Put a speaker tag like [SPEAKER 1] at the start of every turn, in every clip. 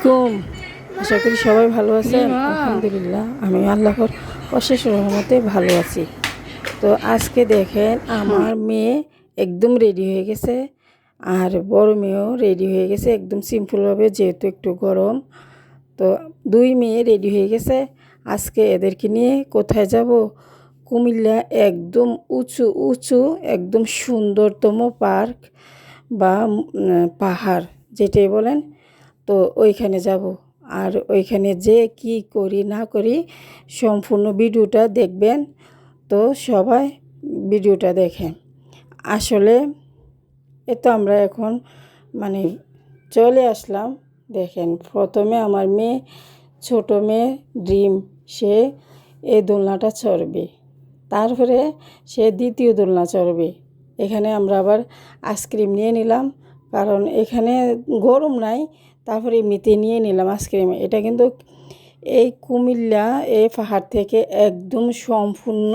[SPEAKER 1] আলাইকুম। আশা করি সবাই ভালো আছেন। আলহামদুলিল্লাহ আমি আল্লাহর অশেষ রহমতে ভালো আছি। তো আজকে দেখেন আমার মেয়ে একদম রেডি হয়ে গেছে, আর বড় মেয়েও রেডি হয়ে গেছে একদম সিম্পলভাবে, যেহেতু একটু গরম। তো দুই মেয়ে রেডি হয়ে গেছে। আজকে এদেরকে নিয়ে কোথায় যাব? কুমিল্লা একদম উঁচু উঁচু একদম সুন্দরতম পার্ক বা পাহাড় যেটাই বলেন, তো ওইখানে যাব। আর ওইখানে যে কি করি না করি সম্পূর্ণ ভিডিওটা দেখবেন। তো সবাই ভিডিওটা দেখেন। আসলে তো আমরা এখন মানে চলে আসলাম। দেখেন, প্রথমে আমার মেয়ে, ছোট মেয়ে ড্রিম, সে এই দোলনাটা চড়বে, তারপরে সে দ্বিতীয় দোলনা চড়বে। এখানে আমরা আবার আইসক্রিম নিয়ে নিলাম, কারণ এখানে গরম নাই। তারপরে এমনিতে নিয়ে নিলাম আইসক্রিম। এটা কিন্তু এই কুমিল্লা এই পাহাড় থেকে একদম সম্পূর্ণ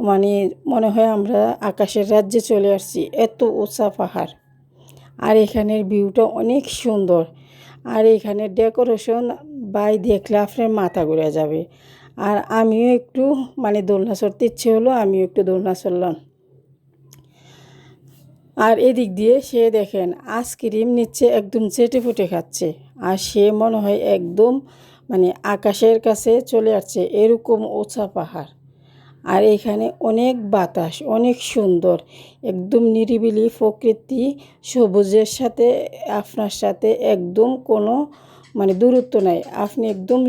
[SPEAKER 1] মানে মনে হয় আমরা আকাশের রাজ্যে চলে আসছি, এত উঁচা পাহাড়। আর এখানের ভিউটা অনেক সুন্দর। আর এখানে ডেকোরেশন বাই দেখলে আপনার মাথা ঘুরে যাবে। আর আমিও একটু দোলনা চড়তে ইচ্ছে হলো, আমিও একটু দোলনা চড়লাম। আর এদিক দিয়ে সে দেখেন আইসক্রিম নিচ্ছে, একদম চেটে ফুটে খাচ্ছে। আর সে মনে হয় একদম আকাশের কাছে চলে আসছে, এরকম উঁচা পাহাড়। আর এখানে অনেক বাতাস, অনেক সুন্দর, একদম নিরিবিলি প্রকৃতি, সবুজের সাথে আপনার সাথে একদম কোনো দূরত্ব নাই। আপনি একদম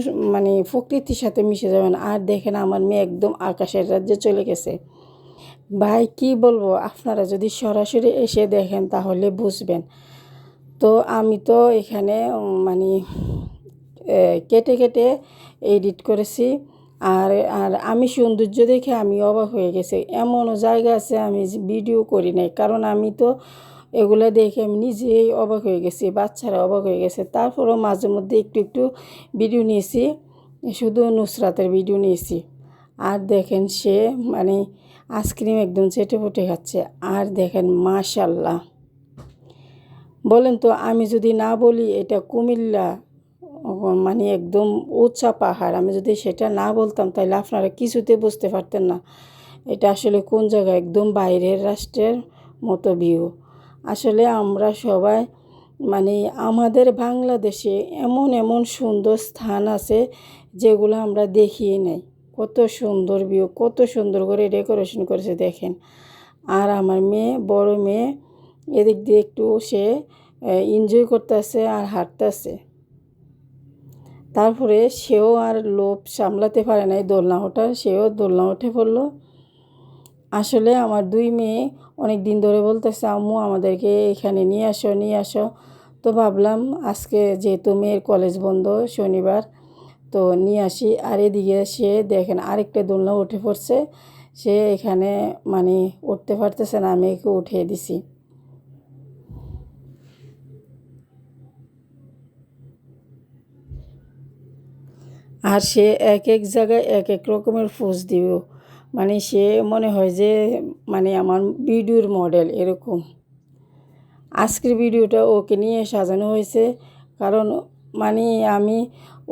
[SPEAKER 1] প্রকৃতির সাথে মিশে যাবেন। আর দেখেন আমার মেয়ে একদম আকাশের রাজ্যে চলে গেছে। ভাই কি বলবো, আপনারা যদি সরাসরি এসে দেখেন তাহলে বুঝবেন। তো আমি তো এখানে কেটে কেটে এডিট করেছি। আর আর আমি সৌন্দর্য দেখে আমি অবাক হয়ে গেছি। এমনও জায়গা আছে আমি ভিডিও করি নাই, কারণ আমি তো এগুলো দেখে আমি নিজেই অবাক হয়ে গেছি, বাচ্চারা অবাক হয়ে গেছে। তারপরেও মাঝে মধ্যে একটু একটু ভিডিও নিয়েছি, শুধু নুসরাতের ভিডিও নিয়েছি। আর দেখেন সে আইসক্রিম একদম চেটে ফুটে খাচ্ছে। আর দেখেন মাশাল্লাহ, বলেন তো আমি যদি না বলি এটা কুমিল্লা একদম উঁচা পাহাড়, আমি যদি সেটা না বলতাম তাহলে আপনারা কিছুতে বুঝতে পারতেন না এটা আসলে কোন জায়গা। একদম বাইরের রাষ্ট্রের মতো ভিউ। আসলে আমরা সবাই আমাদের বাংলাদেশে এমন এমন সুন্দর স্থান আছে যেগুলো আমরা দেখিয়ে নেই। কত সুন্দর ভিউ, কত সুন্দর করে ডেকোরেশন করেছে দেখেন। আর আমার মেয়ে, বড় মেয়ে, এদিক দিয়ে একটু সে এনজয় করতেছে আর হাঁটতেছে। তারপরে সেও আর লোভ সামলাতে পারে নাই দোলনা ওঠার, সেও দোলনা উঠে পড়লো। আসলে আমার দুই মেয়ে অনেক দিন ধরে বলতেছে আম্মু আমাদেরকে এখানে নিয়ে আসো নিয়ে আসো। তো ভাবলাম আজকে যেহেতু মেয়ের কলেজ বন্ধ শনিবার, তো নিয়ে আসি। আর এদিকে সে দেখেন আরেকটা দোলনা উঠে পড়ছে। সে এখানে উঠতে পারতেছে না, আমি একে উঠিয়ে দিছি। আর সে এক এক জায়গায় এক এক রকমের পোজ দিব, সে মনে হয় যে আমার ভিডিওর মডেল এরকম। আজকের ভিডিওটা ওকে নিয়ে সাজানো হয়েছে, কারণ আমি,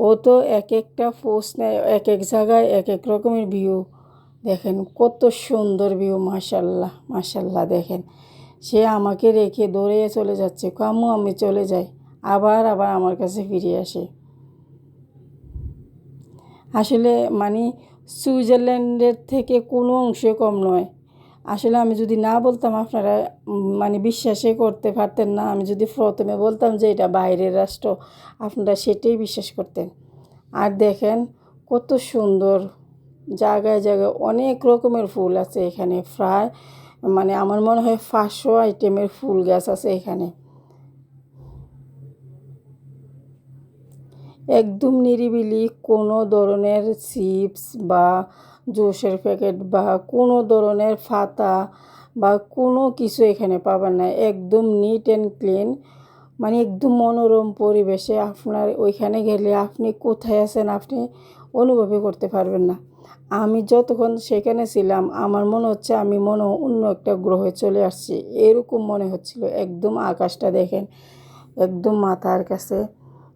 [SPEAKER 1] ও তো এক একটা পোস্ট নেয়, এক এক জায়গায় এক এক রকমের ভিউ। দেখেন কত সুন্দর ভিউ, মাশাল্লাহ মাশাল্লাহ। দেখেন সে আমাকে রেখে দৌড়ে চলে যাচ্ছে, কামু আমি চলে যাই, আবার আবার আমার কাছে ফিরে আসে। আসলে সুইজারল্যান্ডের থেকে কোনো অংশে কম নয়। আসলে আমি যদি না বলতাম আপনারা বিশ্বাসই করতে পারতেন না। আমি যদি প্রথমে বলতাম যে এটা বাইরের রাষ্ট্র, আপনারা সেটাই বিশ্বাস করতেন। আর দেখেন কত সুন্দর, জায়গায় জায়গায় অনেক রকমের ফুল আছে এখানে। প্রায় আমার মনে হয় 500 আইটেমের ফুল গাছ আছে এখানে। একদম নিরিবিলি, কোনো ধরনের চিপস বা জুসের প্যাকেট বা কোনো ধরনের ফাতা বা কোনো কিছু এখানে পাবেন না। একদম নিট অ্যান্ড ক্লিন, একদম মনোরম পরিবেশে। আপনার ওইখানে গেলে আপনি কোথায় আছেন আপনি অনুভবই করতে পারবেন না। আমি যতক্ষণ সেখানে ছিলাম আমার মনে হচ্ছে আমি অন্য একটা গ্রহে চলে আসছি, এরকম মনে হচ্ছিল। একদম আকাশটা দেখেন একদম মাথার কাছে।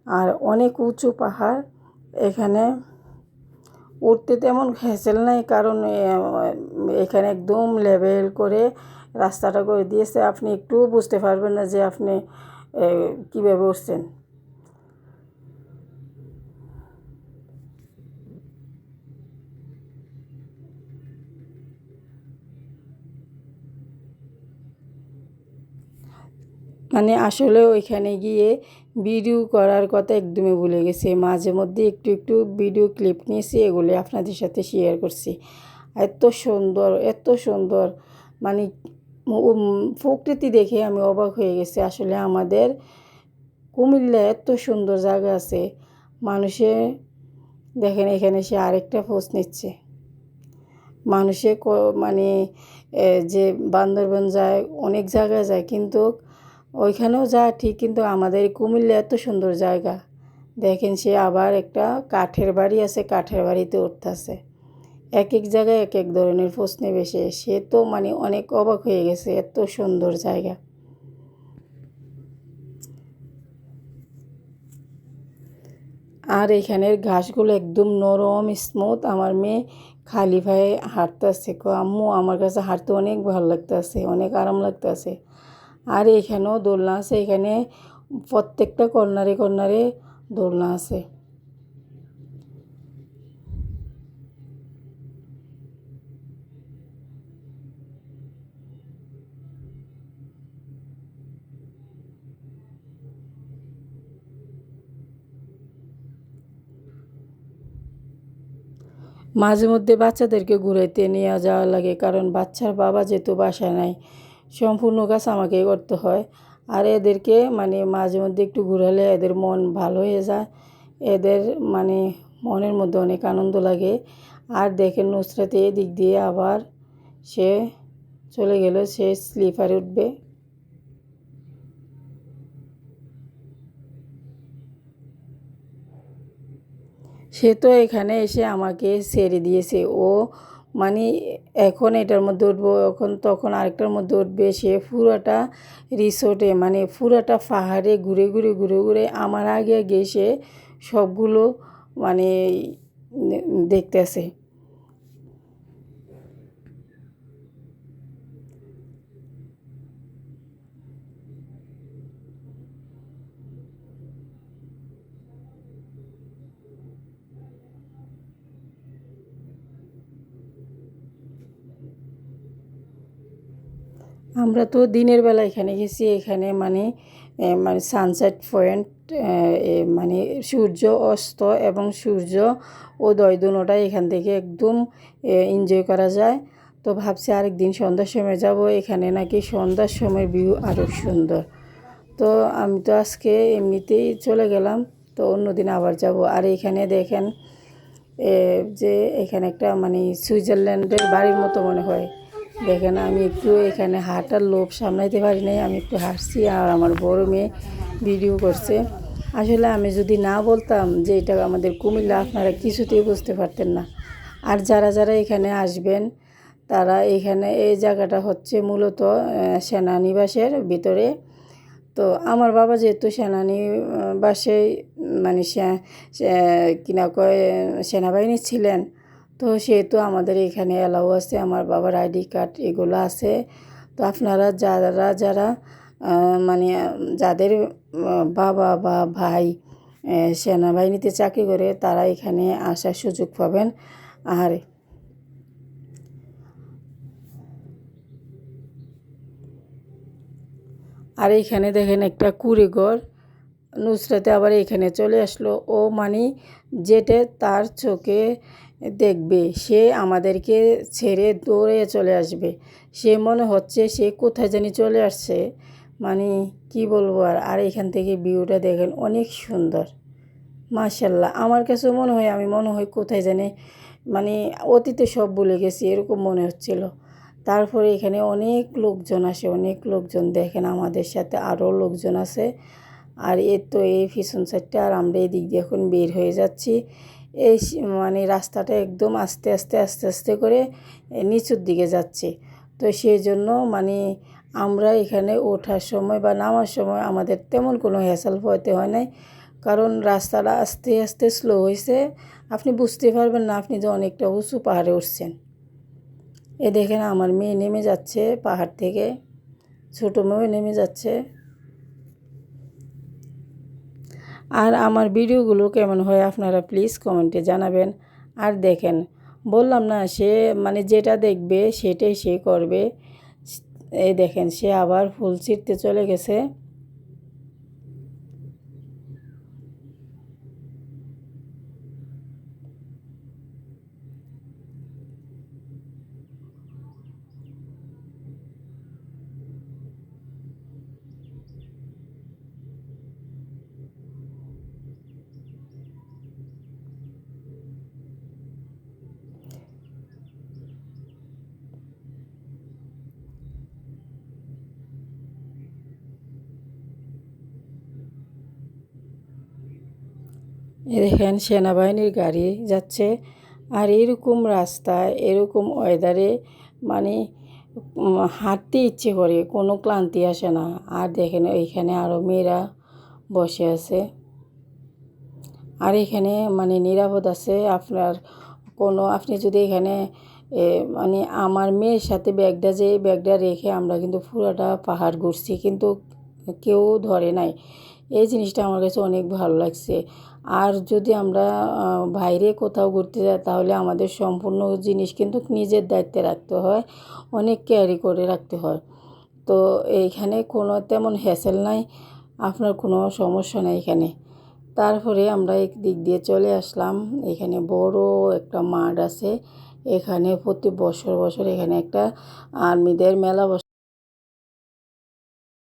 [SPEAKER 1] আর অনেক উঁচু পাহাড়। এখানে উঠতে তেমন হ্যাসেল নাই, কারণ এখানে একদম লেভেল করে রাস্তাটা করে দিয়েছে। আপনি একটুও বুঝতে পারবেন না যে আপনি কীভাবে উঠছেন। মানে আসলে ওইখানে গিয়ে ভিডিও করার কথা একদমই ভুলে গেছি। মাঝে মধ্যে একটু একটু ভিডিও ক্লিপ নিয়েছি, এগুলি আপনাদের সাথে শেয়ার করছি। এত সুন্দর, এত সুন্দর, মানে প্রকৃতি দেখে আমি অবাক হয়ে গেছি। আসলে আমাদের কুমিল্লা এত সুন্দর জায়গা আছে। মানুষে দেখেন এখানে সে আরেকটা পোস্ট নিচ্ছে। মানুষে মানে যে বান্দরবান যায়, অনেক জায়গায় যায়, কিন্তু ওইখানেও যায় ঠিক, কিন্তু আমাদের কুমিল্লা এত সুন্দর জায়গা। দেখেন সে আবার একটা কাঠের বাড়ি আছে, কাঠের বাড়িতে উঠতেছে। এক এক জায়গায় এক এক ধরনের পোস্ট নেবে সে তো মানে অনেক অবাক হয়ে গেছে, এত সুন্দর জায়গা। আর এখানের ঘাসগুলো একদম নরম স্মুথ। আমার মেয়ে খালি পায়ে হাঁটতেছে, আম্মু আমার কাছে হাঁটতে অনেক ভালো লাগতেছে, অনেক আরাম লাগতেছে। আর এখানেও দোলনা আছে, এখানে প্রত্যেকটা কর্নারে কর্নারে দোলনা আছে। মাঝে মধ্যে বাচ্চাদেরকে ঘুরাইতে নিয়ে যাওয়া লাগে, কারণ বাচ্চার বাবা যেহেতু বাসায় নাই, সম্পূর্ণ কাজ আমাকেই করতে হয়। আর এদেরকে মানে মাঝে মধ্যে একটু ঘুরালে এদের মন ভালো হয়ে যায়, এদের মানে মনের মধ্যে অনেক আনন্দ লাগে। আর দেখেন নুসরাত এদিক দিয়ে আবার সে চলে গেল, সে স্লিপারে উঠবে। সে তো এখানে এসে আমাকে ছেড়ে দিয়েছে। ও মানে এখন এটার মধ্যে উঠবো, এখন তখন আরেকটার মধ্যে উঠবে। সে পুরোটা রিসোর্টে মানে পুরোটা পাহাড়ে ঘুরে ঘুরে ঘুরে ঘুরে আমার আগে আগে সে সবগুলো মানে দেখতেছে। আমরা তো দিনের বেলা এখানে গেছি, এখানে মানে মানে সানসেট পয়েন্ট, মানে সূর্য অস্ত এবং সূর্য উদয় দুটোটাই এখান থেকে একদম এনজয় করা যায়। তো ভাবছি আরেকদিন সন্ধ্যার সময় যাব, এখানে নাকি সন্ধ্যার সময় ভিউ আরও সুন্দর। তো আমি তো আজকে এমনিতেই চলে গেলাম, তো অন্যদিন আবার যাব। আর এখানে দেখেন যে এখানে একটা মানে সুইজারল্যান্ডের বাড়ির মতো মনে হয়। দেখেন আমি একটু এখানে হাঁটার লোভ সামলাইতে পারি নাই, আমি একটু হাঁটছি আর আমার বড় মেয়ে ভিডিও করছে। আসলে আমি যদি না বলতাম যে এটা আমাদের কুমিল্লা, আপনারা কিছুতেই বুঝতে পারতেন না। আর যারা যারা এখানে আসবেন তারা এখানে এই জায়গাটা হচ্ছে মূলত সেনানিবাসের ভিতরে। তো আমার বাবা যেহেতু সেনানিবাসে মানে কিনা কয় সেনাবাহিনী ছিলেন, তো সেহেতু আমাদের এখানে অ্যালাউ আছে, আমার বাবার আইডি কার্ড এগুলো আছে। তো আপনারা যারা যারা মানে যাদের বাবা বা ভাই সেনাবাহিনীতে চাকরি করে তারা এখানে আসার সুযোগ পাবেন। আর আর এইখানে দেখেন একটা কুড়েঘর। নুসরাতে আবার এখানে চলে আসলো। ও মানে যেটা তার চোখে দেখবে সে আমাদেরকে ছেড়ে দৌড়ে চলে আসবে। সে মনে হচ্ছে সে কোথায় জানি চলে আসছে, মানে কি বলবো। আর এখান থেকে ভিউটা দেখেন অনেক সুন্দর, মাশাল্লাহ। আমার কাছেও মনে হয় আমি মনে হয় কোথায় জানি মানে অতীতে সব ভুলে গেছি এরকম মনে হচ্ছিল। তারপরে এখানে অনেক লোকজন আসে, অনেক লোকজন। দেখেন আমাদের সাথে আরও লোকজন আছে। আর এ তো এই পিছন সাইডটা, আর আমরা এদিক দিয়ে এখন বের হয়ে যাচ্ছি। এই মানে রাস্তাটা একদম আস্তে আস্তে আস্তে আস্তে করে নিচুর দিকে যাচ্ছে। তো সেই জন্য মানে আমরা এখানে ওঠার সময় বা নামার সময় আমাদের তেমন কোনো হ্যাসেল পোহাতে হয় নাই, কারণ রাস্তাটা আস্তে আস্তে স্লো হয়েছে, আপনি বুঝতে পারবেন না আপনি যে অনেকটা উঁচু পাহাড়ে উঠছেন। এ দেখেন আমার মেয়ে নেমে যাচ্ছে পাহাড় থেকে, ছোটো মেয়ে নেমে যাচ্ছে। আর আমার ভিডিওগুলো কেমন হয় আপনারা প্লিজ কমেন্টে জানাবেন। আর দেখেন, বললাম না, সে মানে যেটা দেখবে সেটাই সে করবে। এই দেখেন সে আবার ফুল ছিঁড়তে চলে গেছে। দেখেন সেনাবাহিনীর গাড়ি যাচ্ছে। আর এরকম রাস্তায় এরকম ওয়েদারে মানে হাঁটতে ইচ্ছে করে, কোনো ক্লান্তি আসে না। আর দেখেন এইখানে আরও মেয়েরা বসে আছে। আর এখানে মানে নিরাপদ আছে আপনার আপনি যদি এখানে মানে আমার মেয়ের সাথে ব্যাগটা রেখে আমরা কিন্তু পুরোটা পাহাড় ঘুরছি, কিন্তু কেউ ধরে নাই। এই জিনিসটা আমার কাছে অনেক ভালো লাগছে। আর যদি আমরা বাইরে কোথাও ঘুরতে যাই তাহলে আমাদের সম্পূর্ণ জিনিস কিন্তু নিজের দায়িত্বে রাখতে হয়, অনেক ক্যারি করে রাখতে হয়। তো এইখানে কোনো তেমন হ্যাসেল নাই, আপনার কোনো সমস্যা নাই এখানে। তারপরে আমরা এক দিক দিয়ে চলে আসলাম। এখানে বড় একটা মাঠ আছে, এখানে প্রতি বছর এখানে একটা আর্মিদের মেলা বসে।